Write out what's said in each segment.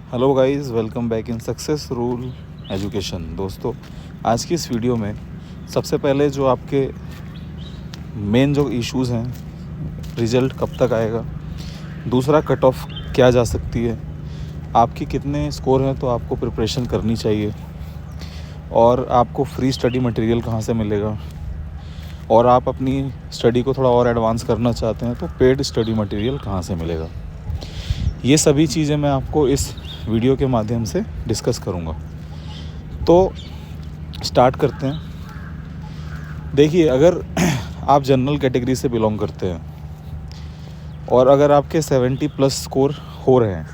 Hello guys, welcome back in success rule education. दोस्तों, आज की इस वीडियो में सबसे पहले जो आपके मेन जो इश्यूज़ हैं, रिज़ल्ट कब तक आएगा, दूसरा कट ऑफ क्या जा सकती है, आपके कितने स्कोर हैं तो आपको प्रिपरेशन करनी चाहिए, और आपको फ्री स्टडी मटेरियल कहाँ से मिलेगा, और आप अपनी स्टडी को थोड़ा और एडवांस करना चाहते हैं तो पेड स्टडी मटेरियल कहाँ से मिलेगा। ये सभी चीज़ें मैं आपको इस वीडियो के माध्यम से डिस्कस करूँगा। तो स्टार्ट करते हैं। देखिए, अगर आप जनरल कैटेगरी से बिलोंग करते हैं और अगर आपके 70 प्लस स्कोर हो रहे हैं,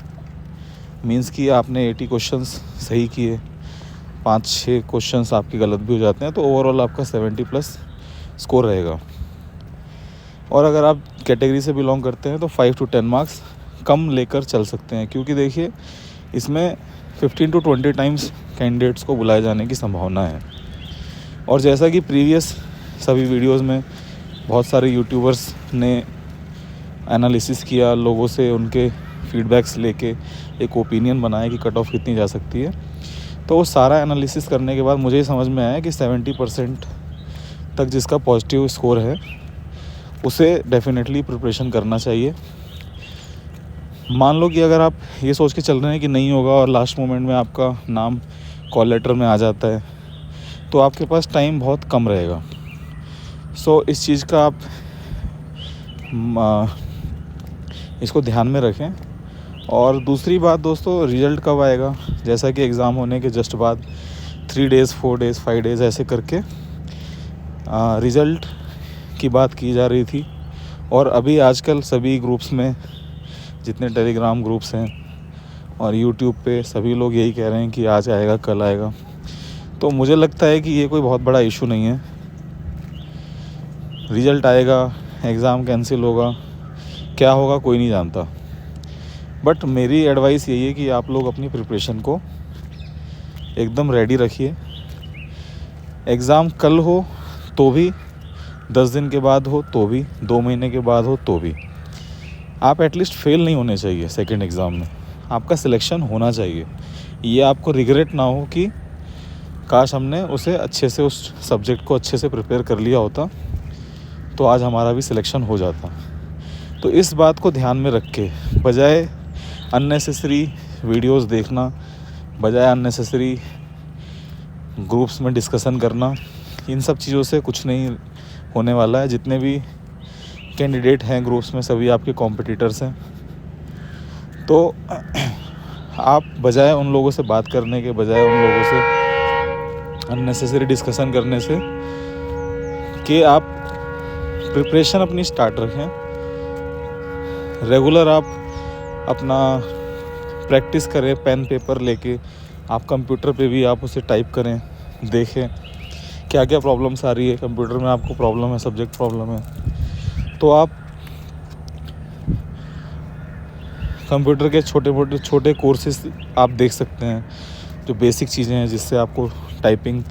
मींस कि आपने 80 क्वेश्चंस सही किए, 5-6 क्वेश्चंस आपके गलत भी हो जाते हैं, तो ओवरऑल आपका 70 प्लस स्कोर रहेगा। और अगर आप कैटेगरी से बिलोंग करते हैं तो 5 to 10 मार्क्स कम लेकर चल सकते हैं, क्योंकि देखिए इसमें 15 to 20 टाइम्स कैंडिडेट्स को बुलाए जाने की संभावना है। और जैसा कि प्रीवियस सभी वीडियोस में बहुत सारे यूट्यूबर्स ने एनालिसिस किया, लोगों से उनके फीडबैक्स लेके एक ओपिनियन बनाया कि कट ऑफ कितनी जा सकती है, तो वो सारा एनालिसिस करने के बाद मुझे समझ में आया कि 70% तक जिसका पॉजिटिव स्कोर है उसे डेफिनेटली प्रिपरेशन करना चाहिए। मान लो कि अगर आप ये सोच के चल रहे हैं कि नहीं होगा और लास्ट मोमेंट में आपका नाम कॉल लेटर में आ जाता है, तो आपके पास टाइम बहुत कम रहेगा। सो इस चीज़ का आप इसको ध्यान में रखें। और दूसरी बात दोस्तों, रिज़ल्ट कब आएगा, जैसा कि एग्ज़ाम होने के जस्ट बाद 3 days 4 days 5 days ऐसे करके रिज़ल्ट की बात की जा रही थी। और अभी आजकल सभी ग्रुप्स में, जितने टेलीग्राम ग्रुप्स हैं और यूट्यूब पे, सभी लोग यही कह रहे हैं कि आज आएगा कल आएगा। तो मुझे लगता है कि ये कोई बहुत बड़ा इशू नहीं है। रिज़ल्ट आएगा, एग्ज़ाम कैंसिल होगा, क्या होगा कोई नहीं जानता। बट मेरी एडवाइस यही है कि आप लोग अपनी प्रिपरेशन को एकदम रेडी रखिए। एग्ज़ाम कल हो तो भी, 10 दिन के बाद हो तो भी, 2 महीने के बाद हो तो भी, आप एटलीस्ट फेल नहीं होने चाहिए। सेकंड एग्ज़ाम में आपका सिलेक्शन होना चाहिए। ये आपको रिग्रेट ना हो कि काश हमने उसे अच्छे से, उस सब्जेक्ट को अच्छे से प्रिपेयर कर लिया होता तो आज हमारा भी सिलेक्शन हो जाता। तो इस बात को ध्यान में रख के, बजाय अननेसेसरी वीडियोस देखना, बजाय अननेसेसरी ग्रुप्स में डिस्कशन करना, इन सब चीज़ों से कुछ नहीं होने वाला है। जितने भी कैंडिडेट हैं ग्रुप्स में, सभी आपके कॉम्पिटिटर्स हैं। तो आप बजाय उन लोगों से बात करने के, बजाय उन लोगों से अननेसेसरी डिस्कशन करने से, कि आप प्रिपरेशन अपनी स्टार्ट रखें। रेगुलर आप अपना प्रैक्टिस करें, पेन पेपर लेके, आप कंप्यूटर पे भी आप उसे टाइप करें, देखें क्या क्या प्रॉब्लम्स आ रही है। कंप्यूटर में आपको प्रॉब्लम है, सब्जेक्ट प्रॉब्लम है, तो आप कंप्यूटर के छोटे कोर्सेज आप देख सकते हैं, जो बेसिक चीज़ें हैं, जिससे आपको टाइपिंग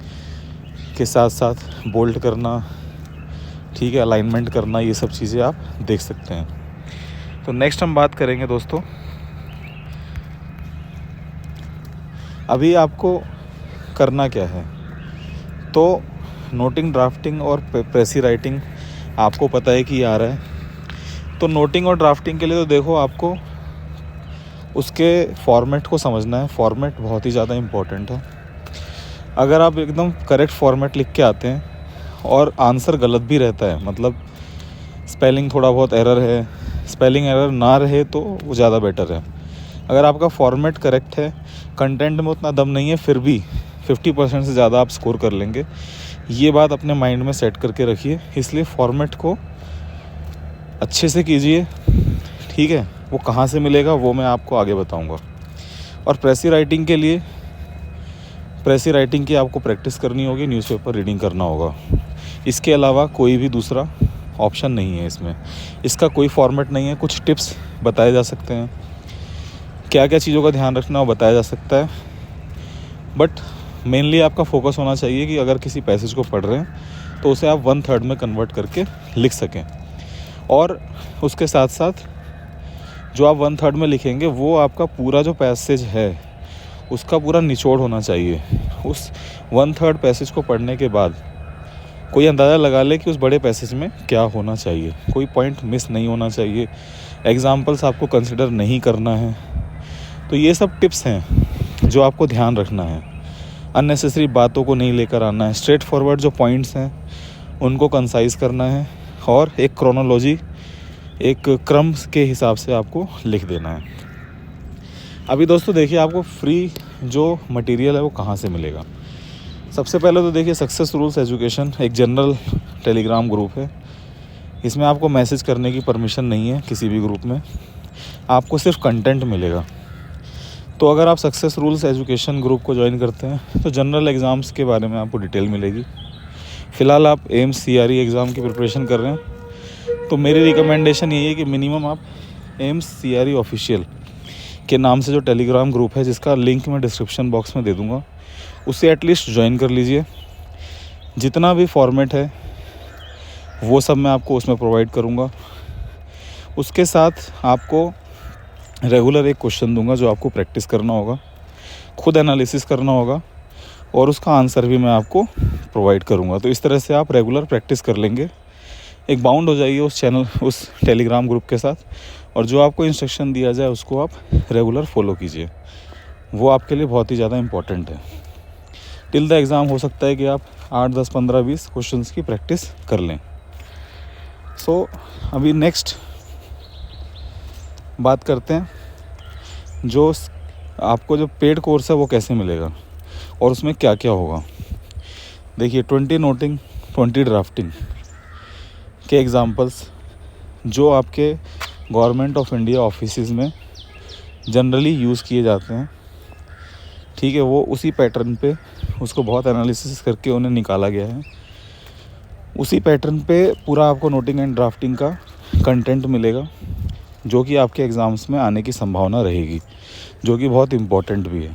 के साथ साथ बोल्ड करना, ठीक है, अलाइनमेंट करना, ये सब चीज़ें आप देख सकते हैं। तो नेक्स्ट हम बात करेंगे दोस्तों, अभी आपको करना क्या है। तो नोटिंग, ड्राफ्टिंग और प्रेसी राइटिंग आपको पता है कि आ रहा है। तो नोटिंग और ड्राफ्टिंग के लिए तो देखो, आपको उसके फॉर्मेट को समझना है। फॉर्मेट बहुत ही ज़्यादा इम्पोर्टेंट है। अगर आप एकदम करेक्ट फॉर्मेट लिख के आते हैं और आंसर गलत भी रहता है, मतलब स्पेलिंग थोड़ा बहुत एरर है, स्पेलिंग एरर ना रहे तो वो ज़्यादा बेटर है। अगर आपका फॉर्मेट करेक्ट है, कंटेंट में उतना दम नहीं है, फिर भी 50% से ज़्यादा आप स्कोर कर लेंगे। ये बात अपने माइंड में सेट करके रखिए। इसलिए फॉर्मेट को अच्छे से कीजिए, ठीक है। वो कहाँ से मिलेगा वो मैं आपको आगे बताऊंगा। और प्रेसी राइटिंग के लिए, प्रेसी राइटिंग की आपको प्रैक्टिस करनी होगी, न्यूज़पेपर रीडिंग करना होगा। इसके अलावा कोई भी दूसरा ऑप्शन नहीं है इसमें। इसका कोई फॉर्मेट नहीं है। कुछ टिप्स बताए जा सकते हैं, क्या क्या चीज़ों का ध्यान रखना वो बताया जा सकता है, बट मेनली आपका फोकस होना चाहिए कि अगर किसी पैसेज को पढ़ रहे हैं तो उसे आप 1/3 में कन्वर्ट करके लिख सकें। और उसके साथ साथ जो आप 1/3 में लिखेंगे वो आपका पूरा जो पैसेज है उसका पूरा निचोड़ होना चाहिए। उस 1/3 पैसेज को पढ़ने के बाद कोई अंदाज़ा लगा ले कि उस बड़े पैसेज में क्या होना चाहिए, कोई पॉइंट मिस नहीं होना चाहिए, एग्जाम्पल्स आपको कंसिडर नहीं करना है। तो ये सब टिप्स हैं जो आपको ध्यान रखना है। अननेसेसरी बातों को नहीं लेकर आना है, स्ट्रेट फॉरवर्ड जो पॉइंट्स हैं उनको कंसाइज करना है और एक क्रोनोलॉजी, एक क्रम के हिसाब से आपको लिख देना है। अभी दोस्तों देखिए, आपको फ्री जो मटेरियल है वो कहाँ से मिलेगा। सबसे पहले तो देखिए, सक्सेस रूल्स एजुकेशन एक जनरल टेलीग्राम ग्रुप है। इसमें आपको मैसेज करने की परमिशन नहीं है किसी भी ग्रुप में, आपको सिर्फ कंटेंट मिलेगा। तो अगर आप सक्सेस रूल्स एजुकेशन ग्रुप को ज्वाइन करते हैं तो जनरल एग्ज़ाम्स के बारे में आपको डिटेल मिलेगी। फ़िलहाल आप एम्स CRE एग्ज़ाम की प्रिपरेशन कर रहे हैं तो मेरी रिकमेंडेशन यही है कि मिनिमम आप एम्स CRE ऑफिशियल के नाम से जो टेलीग्राम ग्रुप है, जिसका लिंक मैं डिस्क्रिप्शन बॉक्स में दे दूँगा, उसे एटलीस्ट ज्वाइन कर लीजिए। जितना भी फॉर्मेट है वो सब मैं आपको उसमें प्रोवाइड करूँगा। उसके साथ आपको रेगुलर एक क्वेश्चन दूंगा जो आपको प्रैक्टिस करना होगा, खुद एनालिसिस करना होगा और उसका आंसर भी मैं आपको प्रोवाइड करूंगा। तो इस तरह से आप रेगुलर प्रैक्टिस कर लेंगे, एक बाउंड हो जाइए उस चैनल, उस टेलीग्राम ग्रुप के साथ, और जो आपको इंस्ट्रक्शन दिया जाए उसको आप रेगुलर फॉलो कीजिए। वो आपके लिए बहुत ही ज़्यादा इम्पॉर्टेंट है। टिल द एग्ज़ाम हो सकता है कि आप 8, 10, 15, 20 क्वेश्चंस की प्रैक्टिस कर लें। सो अभी नेक्स्ट बात करते हैं जो आपको जो पेड कोर्स है वो कैसे मिलेगा और उसमें क्या क्या होगा। देखिए, 20 नोटिंग 20 ड्राफ्टिंग के एग्जांपल्स जो आपके गवर्नमेंट ऑफ इंडिया ऑफिसेज में जनरली यूज़ किए जाते हैं, ठीक है, वो उसी पैटर्न पे उसको बहुत एनालिसिस करके उन्हें निकाला गया है। उसी पैटर्न पे पूरा आपको नोटिंग एंड ड्राफ्टिंग का कंटेंट मिलेगा जो कि आपके एग्ज़ाम्स में आने की संभावना रहेगी, जो कि बहुत इम्पॉर्टेंट भी है।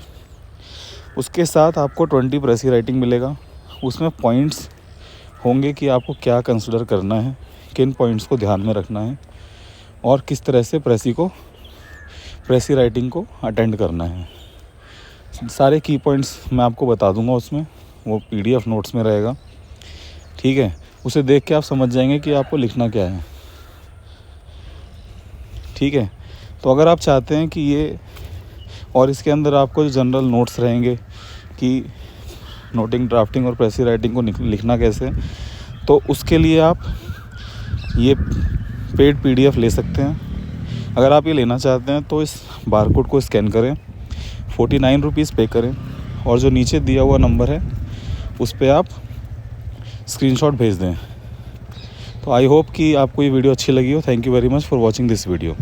उसके साथ आपको 20 प्रेसी राइटिंग मिलेगा। उसमें पॉइंट्स होंगे कि आपको क्या कंसिडर करना है, किन पॉइंट्स को ध्यान में रखना है और किस तरह से प्रेसी राइटिंग को अटेंड करना है। सारे की पॉइंट्स मैं आपको बता दूंगा उसमें, वो PDF नोट्स में रहेगा, ठीक है। उसे देख के आप समझ जाएंगे कि आपको लिखना क्या है, ठीक है। तो अगर आप चाहते हैं कि ये, और इसके अंदर आपको जो जनरल नोट्स रहेंगे कि नोटिंग, ड्राफ्टिंग और प्रेसी राइटिंग को लिखना कैसे, तो उसके लिए आप ये पेड PDF ले सकते हैं। अगर आप ये लेना चाहते हैं तो इस बारकोड को स्कैन करें, 49 रुपीज़ पे करें और जो नीचे दिया हुआ नंबर है उस पर आप स्क्रीनशॉट भेज दें। तो आई होप कि आपको ये वीडियो अच्छी लगी हो। Thank you very much for watching this video.